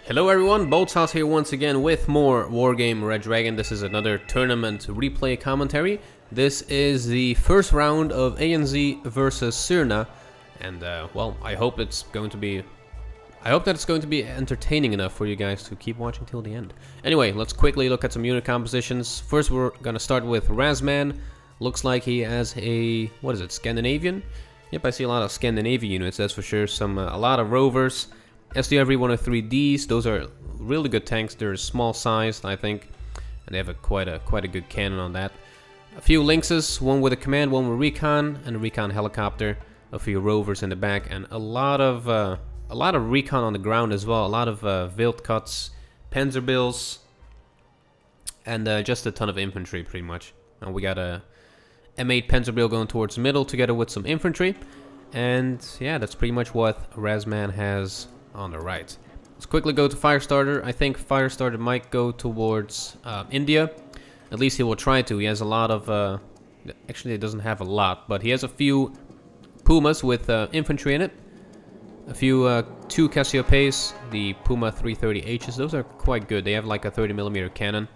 Hello everyone, Boltzhaus here once again with more Wargame Red Dragon. This is another tournament replay commentary. This is the first round of ANZ versus Crna, and well, I hope that it's going to be entertaining enough for you guys to keep watching till the end. Anyway, let's quickly look at some unit compositions. First, we're gonna start with Razman. Looks like he has a Scandinavian? Yep, I see a lot of Scandinavian units, that's for sure. A lot of rovers. SDRV 103Ds, those are really good tanks. They're small sized, I think, and they have quite a good cannon on that. A few Lynxes, one with a command, one with recon, and a recon helicopter. A few rovers in the back, and a lot of recon on the ground as well. A lot of Wildcats, Panzerbills, and just a ton of infantry, pretty much. And we got a M8 Panzerbill going towards the middle, together with some infantry. And yeah, that's pretty much what Razman has on the right. Let's quickly go to Firestarter. I think Firestarter might go towards India. At least he will try to. He has a lot of... actually, he doesn't have a lot, but he has a few Pumas with infantry in it. A few 2 Cassiopeias, the Puma 330Hs. Those are quite good. They have like a 30mm cannon.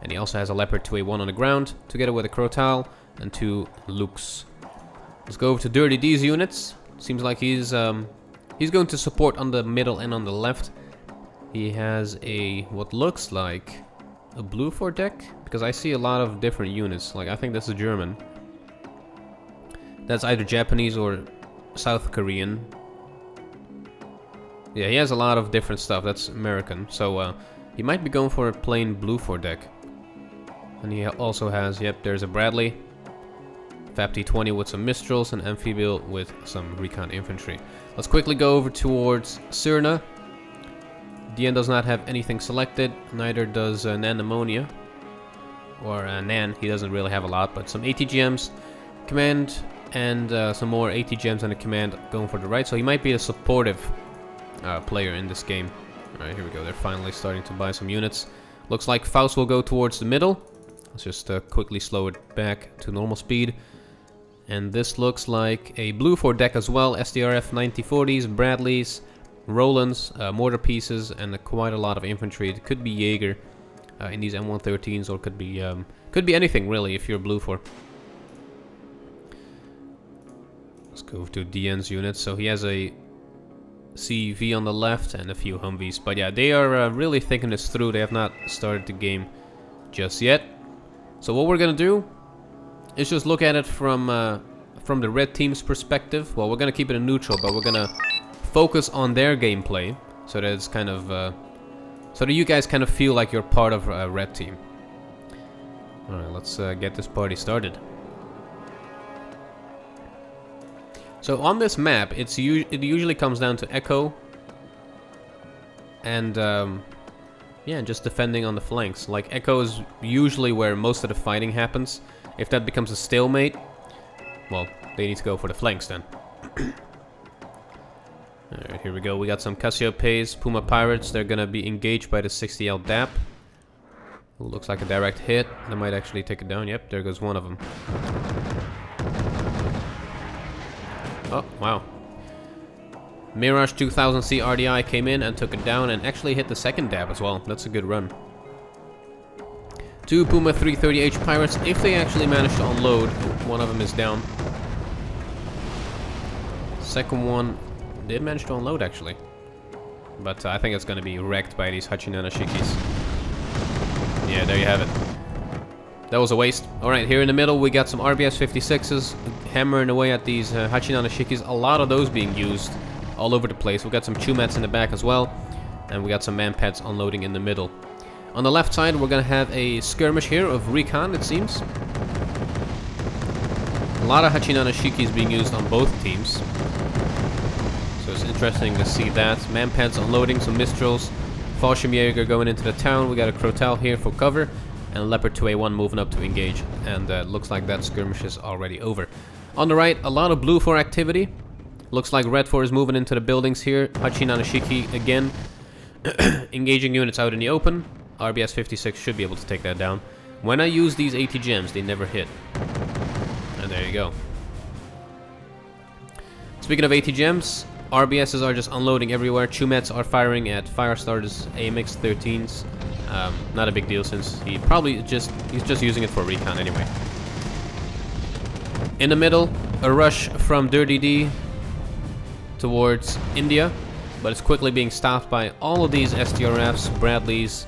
And he also has a Leopard 2A1 on the ground, together with a Crotal and 2 Lukes. Let's go over to Dirty D's units. Seems like he's going to support on the middle and on the left. He has what looks like a blue for deck, because I see a lot of different units. Like, I think that's a German. That's either Japanese or South Korean. Yeah, he has a lot of different stuff. That's American. So he might be going for a plain blue for deck. And he also has, yep, there's a Bradley. FAPT 20 with some Mistrals, and Amphibial with some recon infantry. Let's quickly go over towards Crna. DN does not have anything selected, neither does Nan Ammonia. Or Nan, he doesn't really have a lot, but some ATGMs, command, and some more ATGMs and a command going for the right. So he might be a supportive player in this game. Alright, here we go. They're finally starting to buy some units. Looks like Faust will go towards the middle. Let's just quickly slow it back to normal speed. And this looks like a blue for deck as well. SDRF 9040s, Bradleys, Rolands, mortar pieces, and quite a lot of infantry. It could be Jaeger in these M113s, or could be anything really if you're blue for. Let's go to DN's units. So he has a CV on the left and a few Humvees. But yeah, they are really thinking this through. They have not started the game just yet. So what we're gonna do is just look at it from the red team's perspective. Well, we're gonna keep it in neutral, but we're gonna focus on their gameplay, so that it's kind of so that you guys kind of feel like you're part of a red team. All right, let's get this party started. So on this map, it usually comes down to echo and yeah, just defending on the flanks. Like, echo is usually where most of the fighting happens. If that becomes a stalemate, well, they need to go for the flanks then. Alright, here we go. We got some Cassiopeias, Puma Pirates. They're gonna be engaged by the 60L DAP. Ooh, looks like a direct hit. They might actually take it down. Yep, there goes one of them. Oh, wow. Mirage 2000C RDI came in and took it down and actually hit the second dab as well. That's a good run. 2 Puma 330H Pirates, if they actually manage to unload. One of them is down. Second one did manage to unload actually. But I think it's going to be wrecked by these Hachinanashikis. Yeah, there you have it. That was a waste. Alright, here in the middle we got some RBS 56s hammering away at these Hachinanashikis. A lot of those being used all over the place. We got some Chumats in the back as well, and we got some Manpads unloading in the middle. On the left side, we're gonna have a skirmish here of recon, it seems. A lot of Hachinanashikis being used on both teams, so it's interesting to see that. Manpads unloading, some Mistrals, Fallschirmjäger going into the town. We got a Crotal here for cover, and Leopard 2A1 moving up to engage, and looks like that skirmish is already over. On the right, a lot of blue for activity. Looks like Red 4 is moving into the buildings here. Hachinanashiki again. Engaging units out in the open. RBS 56 should be able to take that down. When I use these ATGMs, they never hit. And there you go. Speaking of ATGMs, RBSs are just unloading everywhere. Chumets are firing at Firestarter's AMX 13s. Not a big deal since he's just using it for recon anyway. In the middle, a rush from Dirty D towards India, but it's quickly being stopped by all of these STRFs, Bradleys,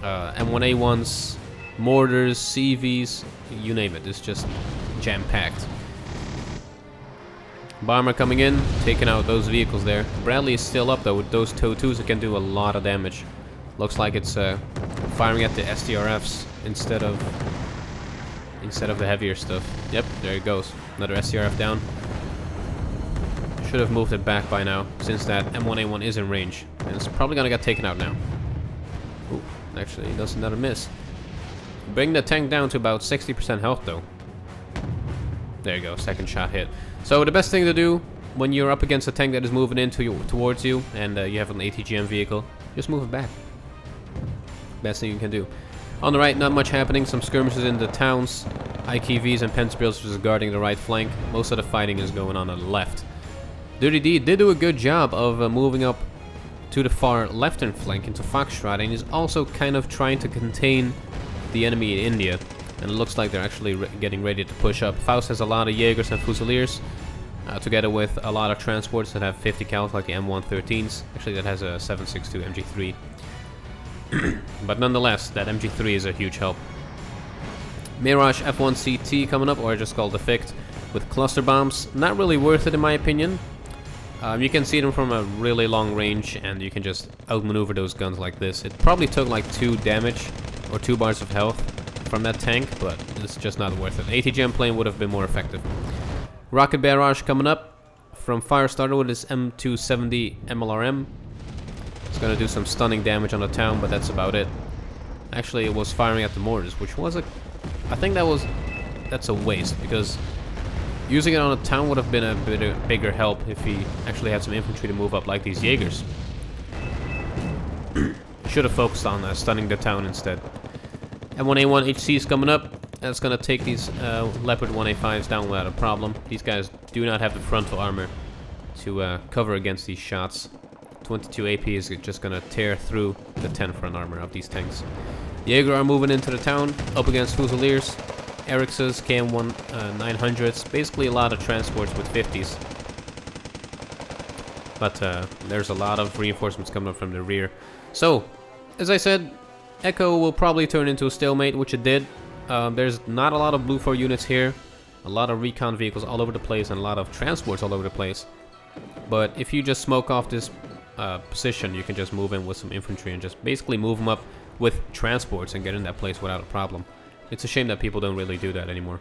M1A1s, mortars, CVs, you name it. It's just jam-packed. Bomber coming in, taking out those vehicles there. Bradley is still up though. With those TOW2s, it can do a lot of damage. Looks like it's firing at the STRFs instead of the heavier stuff. Yep, there it goes. Another STRF down. Should have moved it back by now, since that M1A1 is in range. And it's probably gonna get taken out now. Ooh, actually, that's another miss. Bring the tank down to about 60% health though. There you go, second shot hit. So the best thing to do when you're up against a tank that is moving towards you, and you have an ATGM vehicle, just move it back. Best thing you can do. On the right, not much happening. Some skirmishes in the towns. IKVs and Penspils just guarding the right flank. Most of the fighting is going on the left. Dirty D did do a good job of moving up to the far left-hand flank into Foxtrot, and he's also kind of trying to contain the enemy in India. And it looks like they're actually getting ready to push up. Faust has a lot of Jaegers and Fusiliers, together with a lot of transports that have 50 cals, like the M113s. Actually, that has a 7.62 MG3. But nonetheless, that MG3 is a huge help. Mirage F1CT coming up, or just called the Fict, with cluster bombs. Not really worth it in my opinion. You can see them from a really long range, and you can just outmaneuver those guns like this. It probably took like 2 damage, or 2 bars of health from that tank, but it's just not worth it. ATGM plane would have been more effective. Rocket Barrage coming up from Firestarter with his M270 MLRM. It's gonna do some stunning damage on the town, but that's about it. Actually, it was firing at the mortars, which was I think that's a waste, because using it on a town would have been a bigger help if he actually had some infantry to move up like these Jaegers. Should have focused on stunning the town instead. M1A1 HC is coming up. That's gonna take these Leopard 1A5s down without a problem. These guys do not have the frontal armor to cover against these shots. 22 AP is just gonna tear through the 10 front armor of these tanks. Jaeger are moving into the town, up against Fusiliers, Ericss's, KM1 900s, basically a lot of transports with 50s. But there's a lot of reinforcements coming up from the rear. So, as I said, Echo will probably turn into a stalemate, which it did. There's not a lot of Blue 4 units here, a lot of recon vehicles all over the place, and a lot of transports all over the place. But if you just smoke off this position, you can just move in with some infantry and just basically move them up with transports and get in that place without a problem. It's a shame that people don't really do that anymore.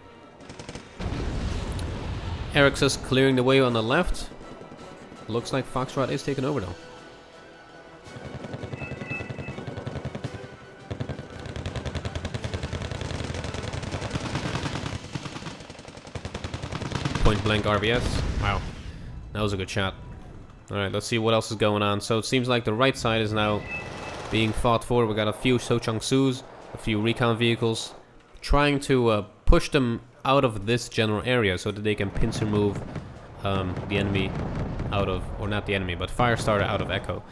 Ericss's clearing the way on the left. Looks like Foxtrot is taking over though. Point blank RBS. Wow, that was a good shot. Alright, let's see what else is going on. So it seems like the right side is now being fought for. We got a few Sochang-Sus, a few recon vehicles, trying to push them out of this general area so that they can pincer move the enemy out of, or not the enemy, but Firestarter out of Echo.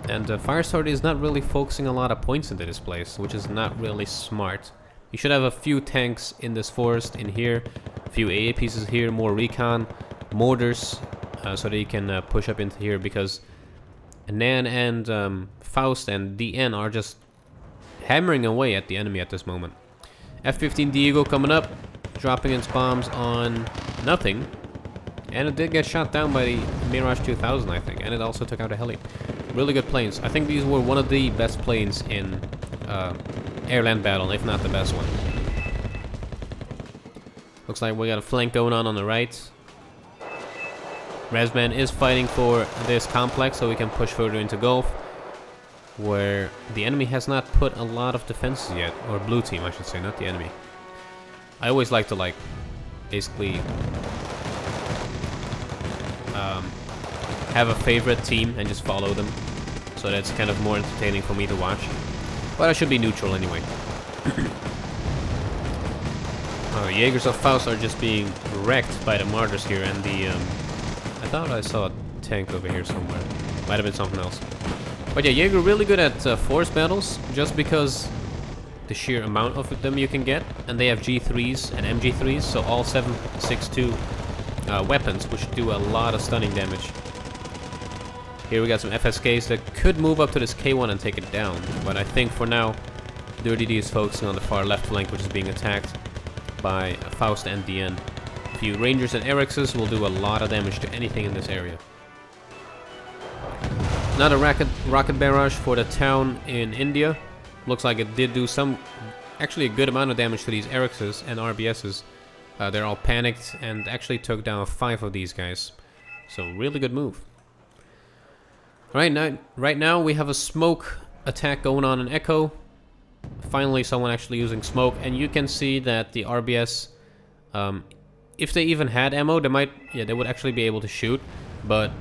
And Firestarter is not really focusing a lot of points into this place, which is not really smart. You should have a few tanks in this forest in here, a few AA pieces here, more recon, mortars, so that you can push up into here, because Nan and Faust and DN are just hammering away at the enemy at this moment. F-15 Diego coming up, dropping its bombs on nothing, and it did get shot down by the Mirage 2000, I think, and it also took out a heli. Really good planes. I think these were one of the best planes in air-land battle, if not the best one. Looks like we got a flank going on the right. Razman is fighting for this complex so we can push further into Gulf, where the enemy has not put a lot of defenses yet, or blue team I should say, not the enemy. I always like to basically have a favorite team and just follow them, so that's kind of more entertaining for me to watch. But I should be neutral anyway. Jaegers of Faust are just being wrecked by the martyrs here, and the I thought I saw tank over here somewhere. Might have been something else. But yeah, Jaeger really good at force battles, just because the sheer amount of them you can get. And they have G3s and MG3s, so all 7.62 weapons, which do a lot of stunning damage. Here we got some FSKs that could move up to this K1 and take it down. But I think for now, Dirty D is focusing on the far left flank, which is being attacked by Faust and DN. A few Rangers and Erixes will do a lot of damage to anything in this area. Another rocket barrage for the town in India. Looks like it did do actually a good amount of damage to these Erixes and RBSs. They're all panicked and actually took down 5 of these guys. So really good move. Right now we have a smoke attack going on in Echo. Finally someone actually using smoke, and you can see that the RBS, if they even had ammo, they would actually be able to shoot, but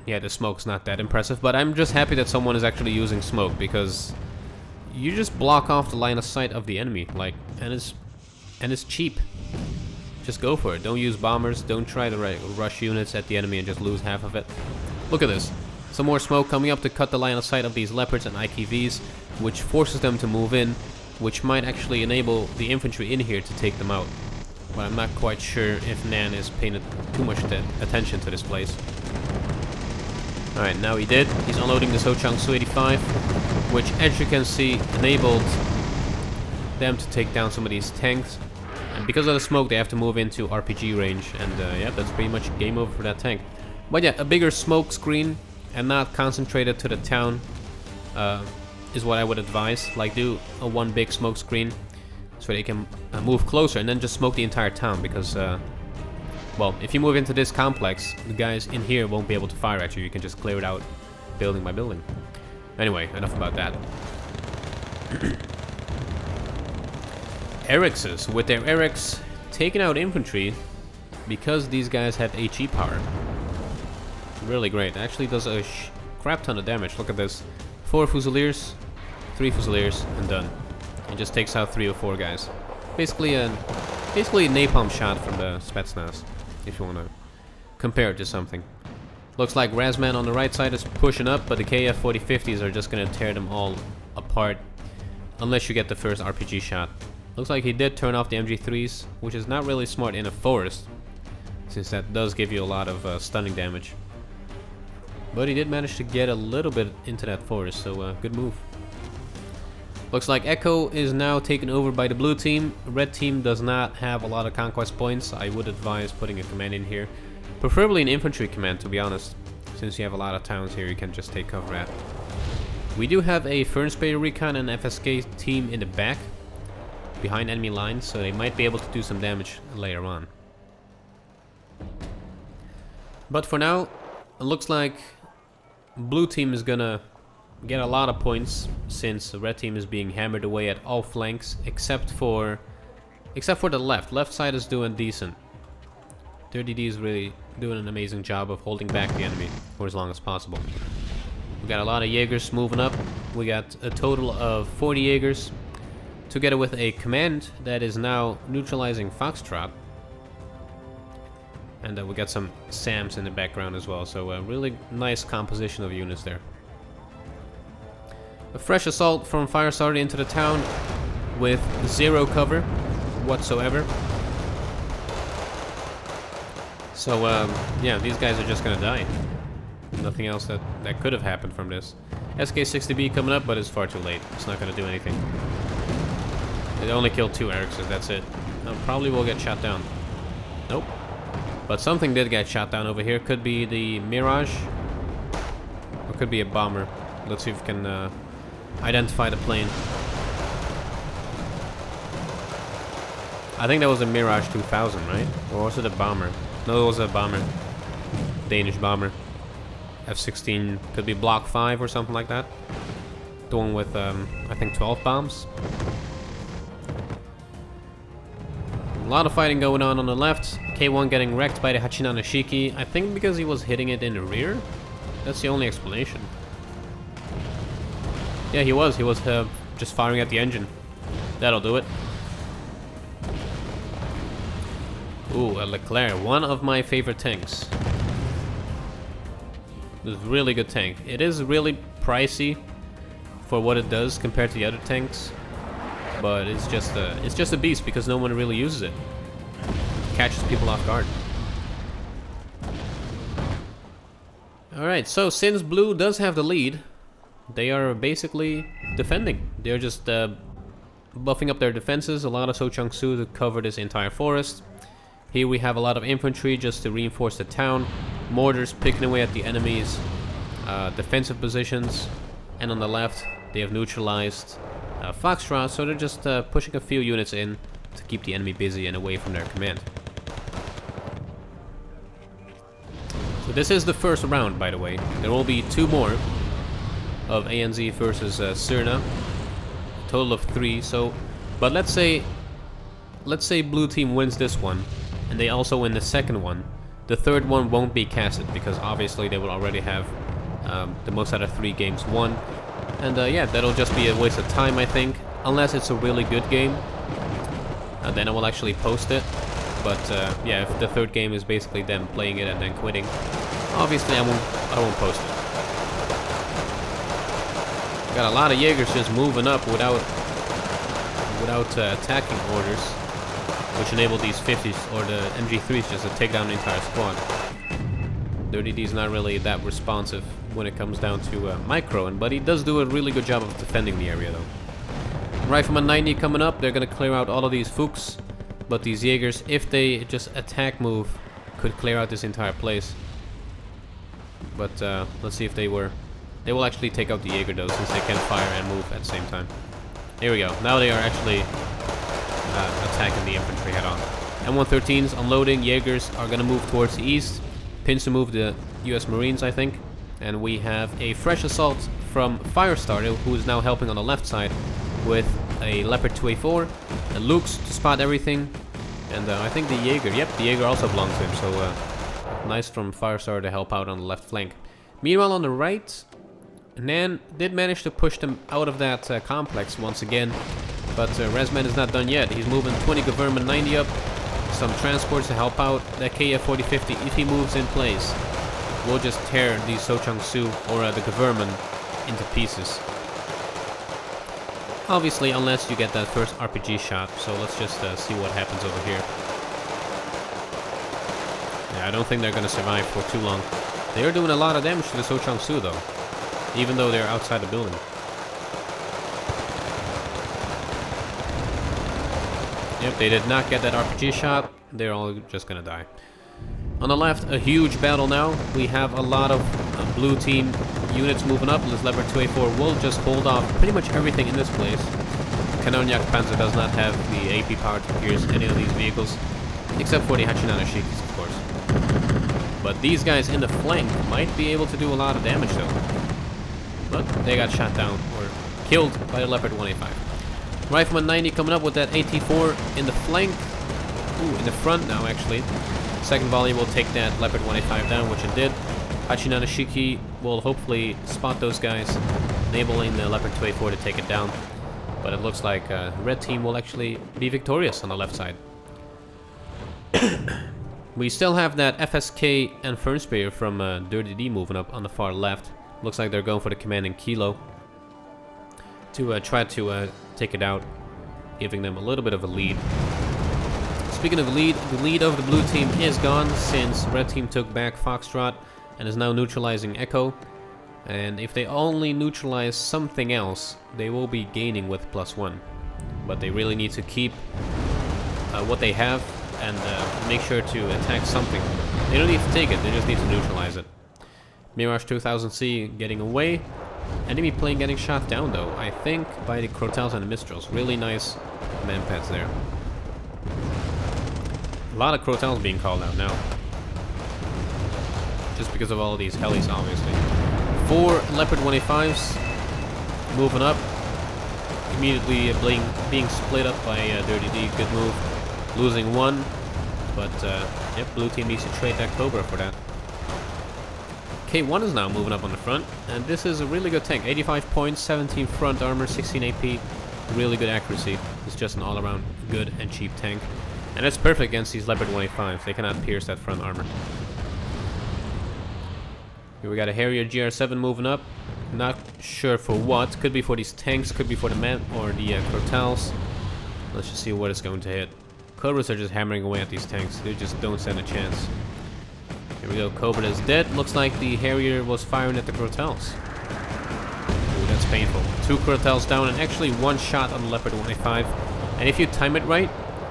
yeah, the smoke's not that impressive. But I'm just happy that someone is actually using smoke, because you just block off the line of sight of the enemy, like, and it's cheap. Just go for it. Don't use bombers. Don't try to rush units at the enemy and just lose half of it. Look at this. Some more smoke coming up to cut the line of sight of these leopards and IKVs, which forces them to move in, which might actually enable the infantry in here to take them out. But I'm not quite sure if Nan is paying too much attention to this place. Alright, now he did. He's unloading the Sochang Su-85, which, as you can see, enabled them to take down some of these tanks. And because of the smoke, they have to move into RPG range. And yeah, that's pretty much game over for that tank. But yeah, a bigger smoke screen and not concentrated to the town is what I would advise. Like, do a one big smoke screen so they can move closer, and then just smoke the entire town, because well, if you move into this complex, the guys in here won't be able to fire at you. You can just clear it out building by building. Anyway, enough about that. Erixes, with their Erix taking out infantry because these guys have HE power. Really great. Actually does a crap ton of damage. Look at this. 4 Fusiliers, 3 Fusiliers, and done. It just takes out 3 or 4 guys. Basically a napalm shot from the Spetsnaz, if you want to compare it to something. Looks like Razman on the right side is pushing up, but the KF-4050s are just going to tear them all apart unless you get the first RPG shot. Looks like he did turn off the MG3s, which is not really smart in a forest, since that does give you a lot of stunning damage. But he did manage to get a little bit into that forest, so good move. Looks like Echo is now taken over by the blue team. Red team does not have a lot of conquest points. I would advise putting a command in here. Preferably an infantry command, to be honest. Since you have a lot of towns here you can just take cover at. We do have a Fernspeyer Recon and FSK team in the back, behind enemy lines, so they might be able to do some damage later on. But for now, it looks like blue team is gonna get a lot of points, since the red team is being hammered away at all flanks except for the left. Left side is doing decent. Dirty D is really doing an amazing job of holding back the enemy for as long as possible. We got a lot of Jaegers moving up. We got a total of 40 Jaegers, together with a command that is now neutralizing Foxtrot. And we got some SAMs in the background as well, so a really nice composition of units there. A fresh assault from Firestarter into the town with 0 cover whatsoever. So yeah, these guys are just gonna die. Nothing else that could have happened from this. SK-60B coming up, but it's far too late. It's not gonna do anything. It only killed 2 Erixes, that's it. Probably will get shot down. Nope. But something did get shot down over here. Could be the Mirage, or could be a bomber. Let's see if we can identify the plane. I think that was a Mirage 2000, right? Or was it a bomber? No, it was a bomber. Danish bomber. F-16, could be Block 5 or something like that. The one with, I think 12 bombs. A lot of fighting going on the left. K1 getting wrecked by the Hachina Nashiki. I think because he was hitting it in the rear. That's the only explanation. Yeah, he was just firing at the engine. That'll do it. Ooh, a Leclerc, one of my favorite tanks. It's a really good tank. It is really pricey for what it does compared to the other tanks, but it's just a beast because no one really uses it. Catches people off guard. Alright, so since blue does have the lead, they are basically defending. They're just buffing up their defenses. A lot of So-Chang-Su to cover this entire forest. Here we have a lot of infantry just to reinforce the town. Mortars picking away at the enemies' defensive positions. And on the left, they have neutralized Foxtrot, so they're just pushing a few units in to keep the enemy busy and away from their command. So this is the first round, by the way. There will be 2 more of ANZ versus Crna. A total of 3. So, but let's say blue team wins this one, and they also win the second one. The third one won't be casted because obviously they will already have the most out of 3 games won. And yeah, that'll just be a waste of time, I think, unless it's a really good game. Then I will actually post it. But yeah, if the third game is basically them playing it and then quitting, obviously I won't post it. Got a lot of Jaegers just moving up without attacking orders, which enable these 50s or the MG3s just to take down the entire squad. Dirty D's not really that responsive when it comes down to micro, but he does do a really good job of defending the area though. Rifleman 90 coming up, they're gonna clear out all of these Fuchs, but these Jaegers, if they just attack move, could clear out this entire place. But let's see if they will actually take out the Jaeger though, since they can fire and move at the same time. Here we go. Now they are actually attacking the infantry head on. M113s unloading. Jaegers are going to move towards the east. Pins to move the US Marines, I think. And we have a fresh assault from Firestarter, who is now helping on the left side with a Leopard 2A4 and Lukes to spot everything. And I think the Jaeger, yep, the Jaeger also belongs to him, so nice from Firestarter to help out on the left flank. Meanwhile, on the right, Nan did manage to push them out of that complex once again, but Resman is not done yet. He's moving 20 Government 90 up, some transports to help out. That KF 4050, if he moves in place, will just tear the So-Chang-Su or the Government into pieces. Obviously, unless you get that first RPG shot, so let's just see what happens over here. Yeah, I don't think they're going to survive for too long. They are doing a lot of damage to the So-Chang-Su though, even though they're outside the building. Yep, they did not get that RPG shot. They're all just gonna die. On the left, a huge battle now. We have a lot of blue team units moving up. This Leopard 2A4 will just hold off pretty much everything in this place. Kanonyak Panzer does not have the AP power to pierce any of these vehicles, except for the Hachinana Shikis, of course. But these guys in the flank might be able to do a lot of damage though. But they got shot down or killed by the Leopard 1A5. Rifleman 90 coming up with that AT4 in the flank. Ooh, in the front now actually. Second volley will take that Leopard 1A5 down, which it did. Hachinana Shiki will hopefully spot those guys, enabling the Leopard 2A4 to take it down. But it looks like red team will actually be victorious on the left side. We still have that FSK and Fernspear from Dirty D moving up on the far left. Looks like they're going for the commanding Kilo to try to take it out, giving them a little bit of a lead. Speaking of lead, the lead of the blue team is gone since red team took back Foxtrot and is now neutralizing Echo. And if they only neutralize something else, they will be gaining with +1. But they really need to keep what they have and make sure to attack something. They don't need to take it, they just need to neutralize it. Mirage 2000C getting away. Enemy plane getting shot down though, I think by the Crotals and the Mistrals. Really nice manpads there. A lot of Crotals being called out now. Just because of all of these helis, obviously. 4 Leopard 1A5s moving up. Immediately being split up by Dirty D. Good move. Losing 1. But, yep, blue team needs to trade that Cobra for that. K1 is now moving up on the front. And this is a really good tank. 85 points, 17 front armor, 16 AP. Really good accuracy. It's just an all-around good and cheap tank. And it's perfect against these Leopard 1A5s. They cannot pierce that front armor. Here we got a Harrier GR7 moving up. Not sure for what. Could be for these tanks, could be for the men or the Crotals. Let's just see what it's going to hit. Cobras are just hammering away at these tanks. They just don't stand a chance. Here we go. Cobra is dead. Looks like the Harrier was firing at the Crotals. Ooh, that's painful. 2 Crotals down and actually 1 shot on the Leopard 185. And if you time it right,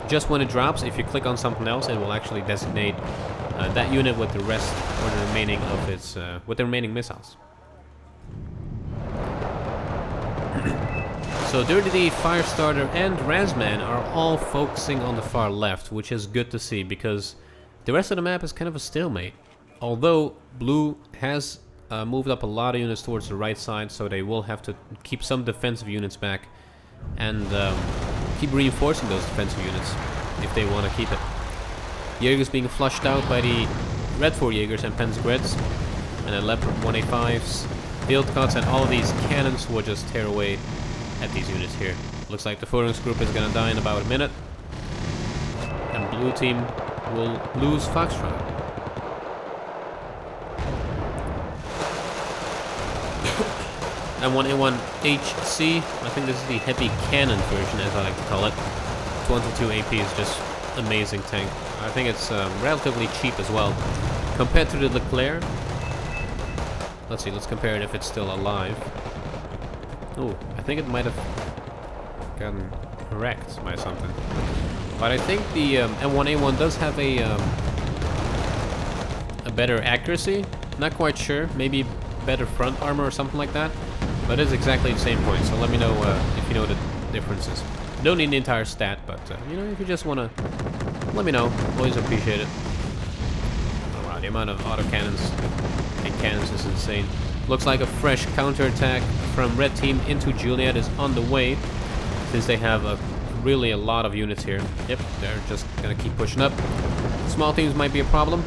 just when it drops, if you click on something else, it will actually designate that unit with the rest or the remaining of its with the remaining missiles. So Dirty D, Firestarter, and Razman are all focusing on the far left, which is good to see because the rest of the map is kind of a stalemate. Although Blue has moved up a lot of units towards the right side, so they will have to keep some defensive units back and keep reinforcing those defensive units if they want to keep it. Jaegers being flushed out by the Red 4 Jaegers and Pensgreds, and then Leopard 185s, Field Cuts, and all of these cannons will just tear away at these units here. Looks like the Phalanx group is gonna die in about a minute, and Blue team will lose Foxtrot. N1A1 HC, I think this is the heavy cannon version, as I like to call it. 22 AP is just amazing tank. I think it's relatively cheap as well compared to the Leclerc. Let's see, let's compare it if it's still alive. Ooh, I think it might have gotten wrecked by something. But I think the N1A1 does have a better accuracy. Not quite sure, maybe better front armor or something like that. But it's exactly the same point, so let me know if you know the differences. Don't need the entire stat, but you know, if you just wanna let me know, always appreciate it. Oh wow, the amount of autocannons and cannons is insane. Looks like a fresh counterattack from Red Team into Juliet is on the way, since they have really a lot of units here. Yep, they're just gonna keep pushing up. Small teams might be a problem,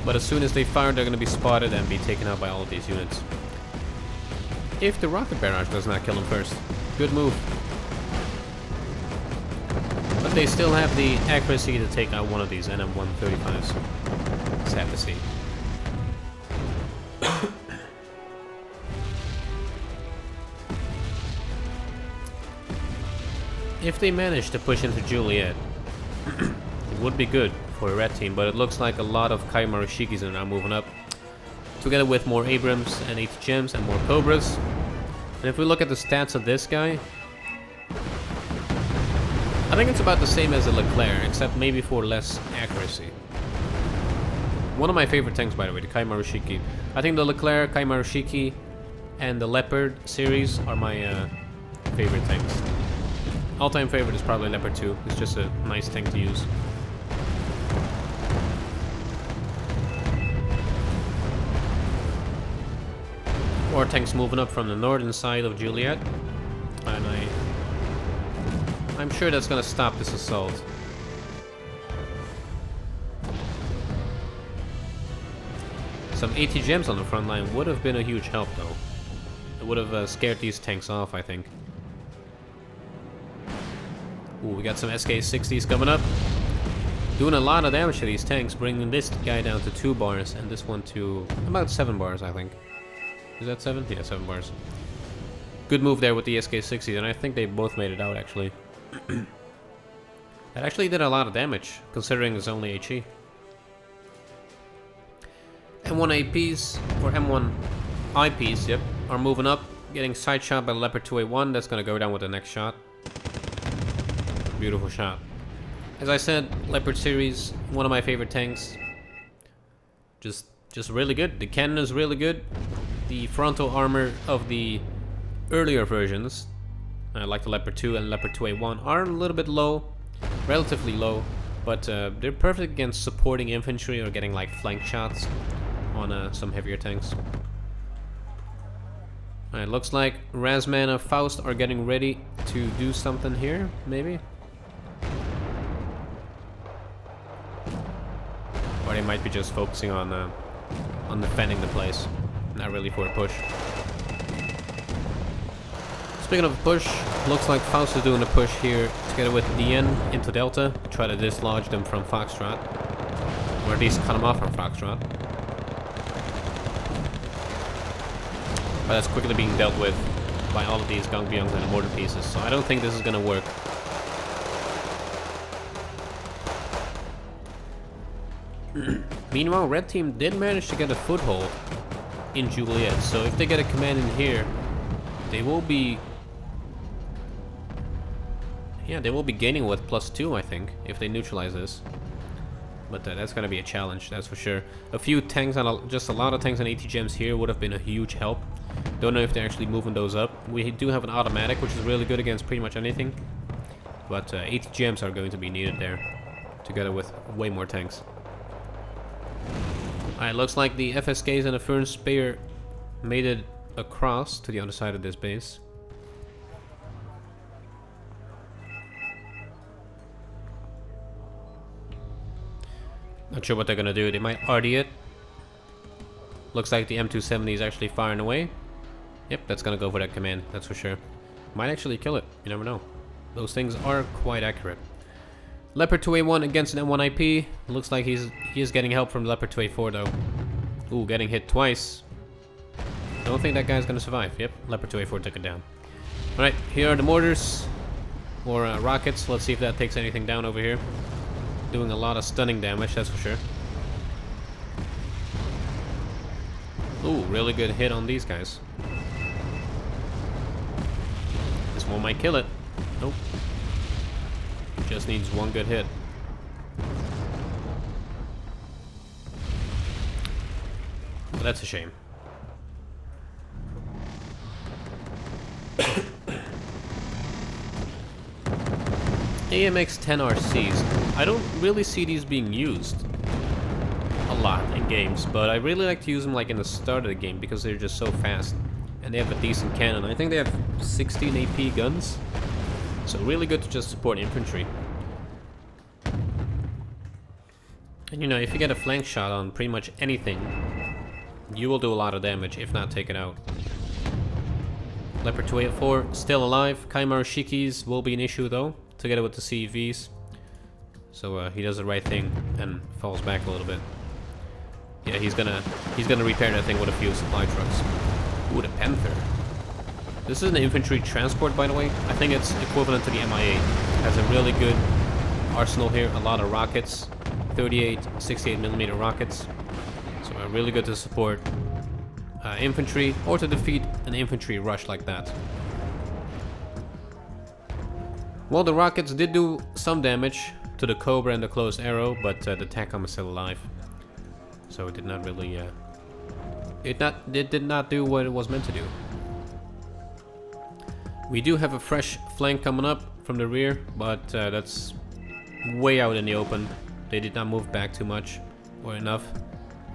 but as soon as they fire, they're gonna be spotted and be taken out by all of these units. If the rocket barrage does not kill them first. Good move. But they still have the accuracy to take out one of these NM135s. Sad to see. If they manage to push into Juliet, it would be good for a Red Team, but it looks like a lot of Kaimarushikis are now moving up, together with more Abrams and 8 gems and more Cobras. And if we look at the stats of this guy, I think it's about the same as the Leclerc, except maybe for less accuracy. One of my favorite tanks, by the way, the Kaimarushiki. I think the Leclerc, Kaimarushiki, and the Leopard series are my favorite tanks. All-time favorite is probably Leopard 2. It's just a nice tank to use. More tanks moving up from the northern side of Juliet, and I'm sure that's gonna stop this assault. Some 80 gems on the front line would have been a huge help, though. It would have scared these tanks off, I think. Ooh, we got some SK-60s coming up. Doing a lot of damage to these tanks, bringing this guy down to 2 bars, and this one to about 7 bars, I think. Is that 7? Yeah, 7 bars. Good move there with the SK-60s, and I think they both made it out, actually. That actually did a lot of damage, considering it's only HE. M1 APs, or M1 IPs, yep, are moving up, getting side shot by Leopard 2A1. That's gonna go down with the next shot. Beautiful shot. As I said, Leopard series, one of my favorite tanks. Just really good. The cannon is really good. The frontal armor of the earlier versions, like the Leopard 2 and Leopard 2A1, are a little bit low, relatively low, but they're perfect against supporting infantry or getting like flank shots on some heavier tanks. Alright, looks like Razman and Faust are getting ready to do something here, maybe? Or they might be just focusing on defending the place, not really for a push. Speaking of a push, looks like Faust is doing a push here together with DN into Delta to try to dislodge them from Foxtrot, or at least cut them off from Foxtrot. But that's quickly being dealt with by all of these Gongbyongs and mortar pieces, so I don't think this is gonna work. Meanwhile, red team did manage to get a foothold in Juliet, so if they get a command in here, they will be... yeah, they will be gaining with +2, I think, if they neutralize this. But that's gonna be a challenge, that's for sure. A few tanks and just a lot of tanks and ATGMs here would have been a huge help. Don't know if they're actually moving those up. We do have an automatic, which is really good against pretty much anything. But ATGMs are going to be needed there, together with way more tanks. Alright, looks like the FSKs and the Fern Spear made it across to the other side of this base. Not sure what they're gonna do. They might RD it. Looks like the M270 is actually firing away. Yep, that's gonna go for that command, that's for sure. Might actually kill it, you never know. Those things are quite accurate. Leopard 2A1 against an M1 IP. Looks like he is getting help from Leopard 2A4 though. Ooh, getting hit twice. Don't think that guy's gonna survive. Yep, Leopard 2A4 took it down. Alright, here are the mortars. Or rockets. Let's see if that takes anything down over here. Doing a lot of stunning damage, that's for sure. Ooh, really good hit on these guys. This one might kill it. Nope. Just needs one good hit. Well, that's a shame. AMX 10 RCs. I don't really see these being used a lot in games, but I really like to use them like in the start of the game because they're just so fast and they have a decent cannon. I think they have 16 AP guns, so really good to just support infantry. And you know, if you get a flank shot on pretty much anything, you will do a lot of damage, if not take it out. Leopard 284 still alive. Kaimaru Shikis will be an issue though, together with the CVs. So he does the right thing and falls back a little bit. Yeah, he's gonna repair that thing with a few supply trucks. Ooh, the Panther. This is an infantry transport, by the way. I think it's equivalent to the MIA. Has a really good arsenal here. A lot of rockets, 38, 68mm rockets. So really good to support infantry or to defeat an infantry rush like that. Well, the rockets did do some damage to the Cobra and the closed arrow, but the TACOM is still alive. So it did not really, it did not do what it was meant to do. We do have a fresh flank coming up from the rear, but that's way out in the open. They did not move back too much or enough.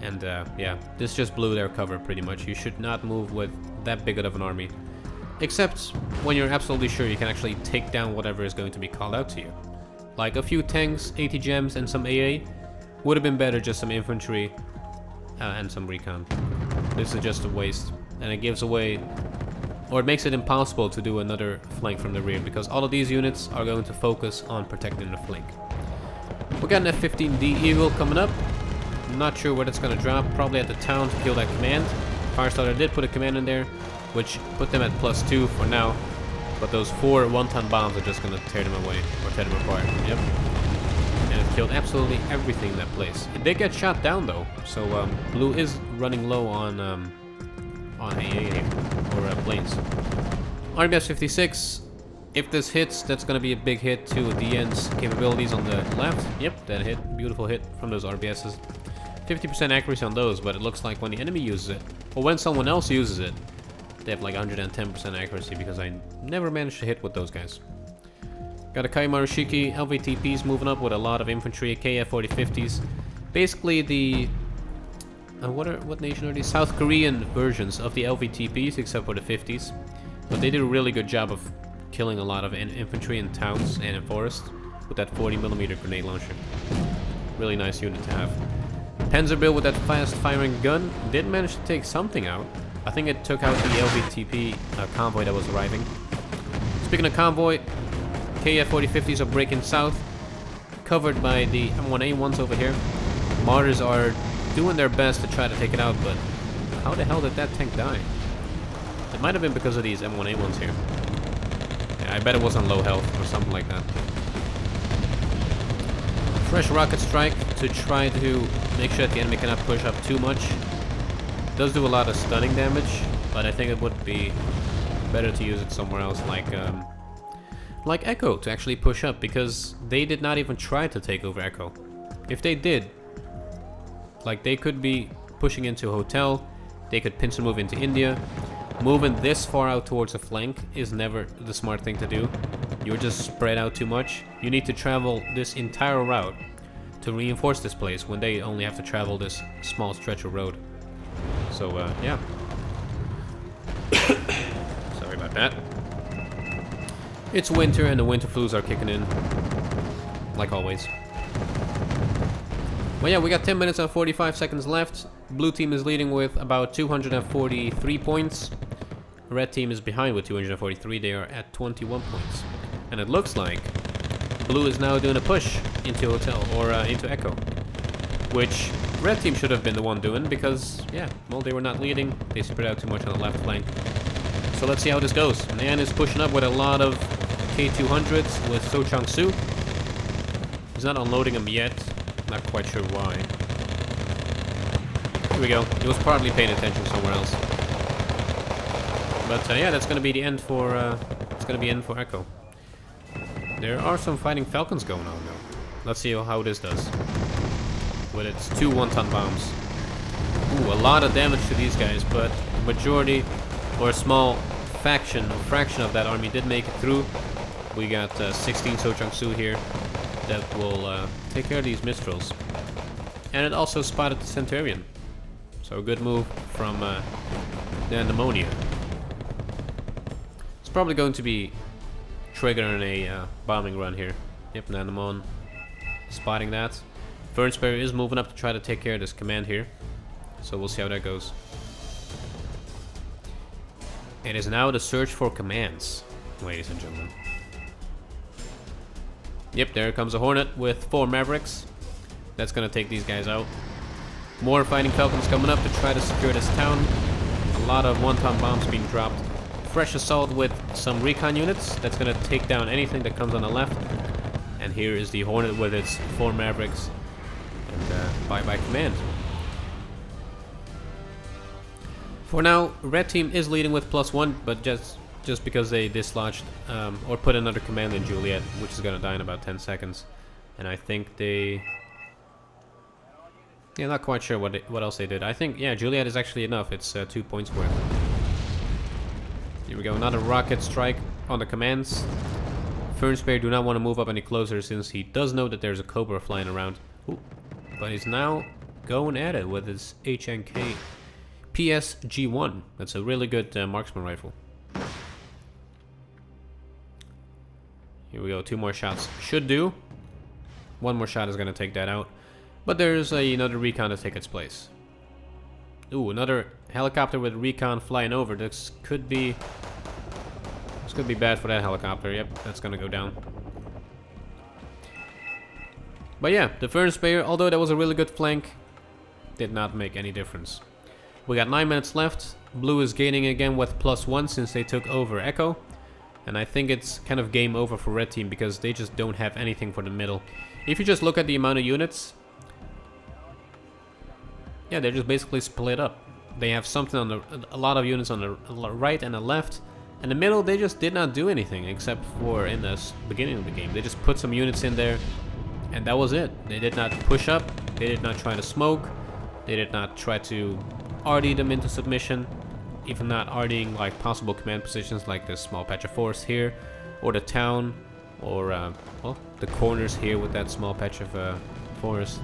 And yeah, this just blew their cover pretty much. You should not move with that big of an army. Except when you're absolutely sure you can actually take down whatever is going to be called out to you. Like a few tanks, ATGMs, and some AA. Would have been better just some infantry and some recon. This is just a waste. And it gives away, or it makes it impossible to do another flank from the rear, because all of these units are going to focus on protecting the flank. We got an F-15D Eagle coming up. I'm not sure where that's going to drop. Probably at the town to kill that command. Firestarter did put a command in there, which put them at +2 for now. But those 4 one-ton bombs are just going to tear them away, or tear them apart. Yep. And it killed absolutely everything in that place. It did get shot down though, so blue is running low on AA or planes. RBS 56. If this hits, that's going to be a big hit to DN's capabilities on the left. Yep, that hit. Beautiful hit from those RBSs. 50% accuracy on those, but it looks like when the enemy uses it, or when someone else uses it, they have like 110% accuracy, because I never managed to hit with those guys. Got a Kaimaru Shiki, LVTPs moving up with a lot of infantry, KF-4050s. Basically the... what nation are these? South Korean versions of the LVTPs, except for the 50s. But they did a really good job of killing a lot of infantry in towns and in forests with that 40mm grenade launcher. Really nice unit to have. Panzerbill with that fast-firing gun did manage to take something out. I think it took out the LVTP convoy that was arriving. Speaking of convoy, KF-4050s are breaking south, covered by the M1A1s over here. Martyrs are doing their best to try to take it out, but how the hell did that tank die? It might have been because of these M1A1s here. Yeah, I bet it was on low health or something like that. Fresh rocket strike to try to make sure that the enemy cannot push up too much. It does do a lot of stunning damage, but I think it would be better to use it somewhere else, like Echo, to actually push up, because they did not even try to take over Echo. If they did, like, they could be pushing into a hotel, they could pinch and move into India. Moving this far out towards a flank is never the smart thing to do. You're just spread out too much. You need to travel this entire route to reinforce this place when they only have to travel this small stretch of road. So, yeah. Sorry about that. It's winter and the winter flus are kicking in, like always. Well, yeah, we got 10 minutes and 45 seconds left. Blue team is leading with about 243 points. Red team is behind with 243. They are at 21 points. And it looks like Blue is now doing a push into Hotel, or into Echo. Which Red team should have been the one doing, because, yeah, well, they were not leading. They spread out too much on the left flank. So let's see how this goes. Nan is pushing up with a lot of K200s with So Chang-Su. He's not unloading them yet. Not quite sure why. Here we go. He was probably paying attention somewhere else. But yeah, that's gonna be the end for it's gonna be end for Echo. There are some fighting falcons going on though. Let's see how this does. With its 2 1-ton bombs. Ooh, a lot of damage to these guys, but majority or a small fraction of that army did make it through. We got 16 So Chang-Su here that will take care of these Mistrals. And it also spotted the Centurion. So a good move from the Pneumonia. It's probably going to be triggering a bombing run here. Yep, Nanomon spotting that. Fernspear is moving up to try to take care of this command here. So we'll see how that goes. It is now the search for commands, ladies and gentlemen. Yep, there comes a Hornet with 4 Mavericks. That's gonna take these guys out. More fighting falcons coming up to try to secure this town. A lot of 1-ton bombs being dropped. Fresh assault with some recon units. That's gonna take down anything that comes on the left. And here is the Hornet with its 4 Mavericks. And bye-bye command. For now, Red team is leading with +1, but just because they dislodged or put another command in Juliet, which is gonna die in about 10 seconds. And I think they... Yeah, not quite sure what else they did. I think, yeah, Juliet is actually enough. It's 2 points worth. Here we go, another rocket strike on the commands. Fernspear do not want to move up any closer since he does know that there's a Cobra flying around. Ooh. But he's now going at it with his HNK PSG-1. That's a really good marksman rifle. Here we go, 2 more shots should do. 1 more shot is going to take that out. But there's another recon to take its place. Ooh, another helicopter with recon flying over. This could be bad for that helicopter. Yep, that's going to go down. But yeah, the Fernspear, although that was a really good flank, did not make any difference. We got 9 minutes left. Blue is gaining again with +1 since they took over Echo. And I think it's kind of game over for Red team because they just don't have anything for the middle. If you just look at the amount of units, yeah, they're just basically split up. They have something on a lot of units on the right and the left. And the middle, they just did not do anything except for in the beginning of the game. They just put some units in there and that was it. They did not push up. They did not try to smoke. They did not try to RD them into submission. Even not RDing like possible command positions like this small patch of forest here, or the town, or well, the corners here with that small patch of forest.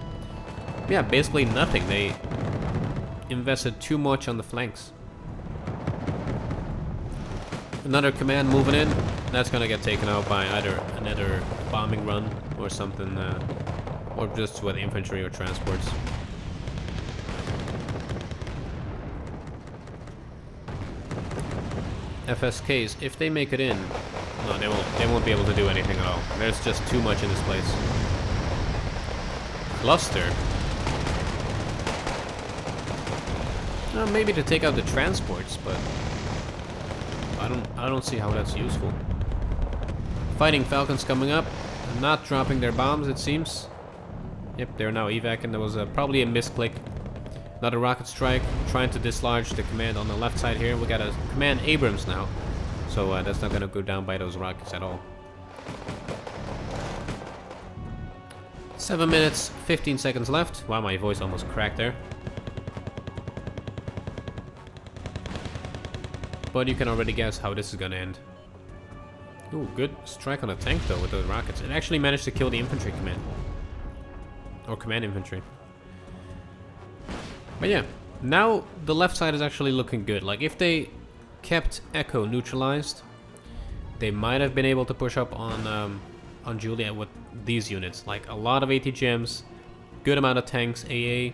Yeah, basically nothing. They invested too much on the flanks. Another command moving in. That's gonna get taken out by either another bombing run or something, or just with infantry or transports. FSKs, if they make it in, no, they won't be able to do anything at all. There's just too much in this place. Cluster. Maybe to take out the transports, but I don't see how that's useful. Fighting Falcons coming up, not dropping their bombs, it seems. Yep, they're now evacing. There was probably a misclick. Another rocket strike, trying to dislodge the command on the left side here. We got a command Abrams now, so that's not gonna go down by those rockets at all. 7 minutes, 15 seconds left. Wow, my voice almost cracked there. But you can already guess how this is gonna end. Ooh, good strike on the tank though with those rockets. It actually managed to kill the infantry command. Or command infantry. But yeah, now the left side is actually looking good. Like if they kept Echo neutralized, they might have been able to push up on Julia with these units. Like a lot of ATGMs, good amount of tanks, AA,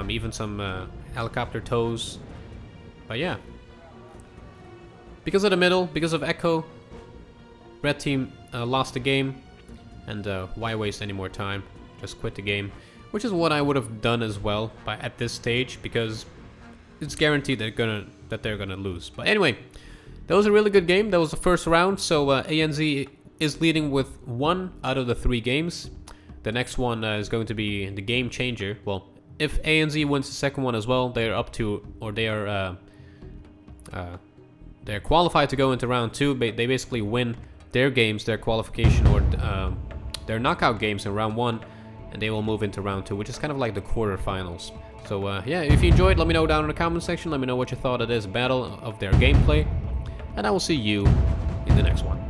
even some helicopter tows. But yeah, because of the middle, because of Echo, red team lost the game, and why waste any more time? Just quit the game, which is what I would have done as well at this stage, because it's guaranteed that they're gonna lose. But anyway, that was a really good game. That was the first round, so ANZ is leading with 1 out of the 3 games. The next one is going to be the game changer. Well, if ANZ wins the second one as well, they're up to, or they're qualified to go into round 2. They basically win their games, their qualification, or their knockout games in round 1, and they will move into round 2, which is kind of like the quarterfinals. So yeah, if you enjoyed, let me know down in the comment section. Let me know what you thought of this battle, of their gameplay, and I will see you in the next one.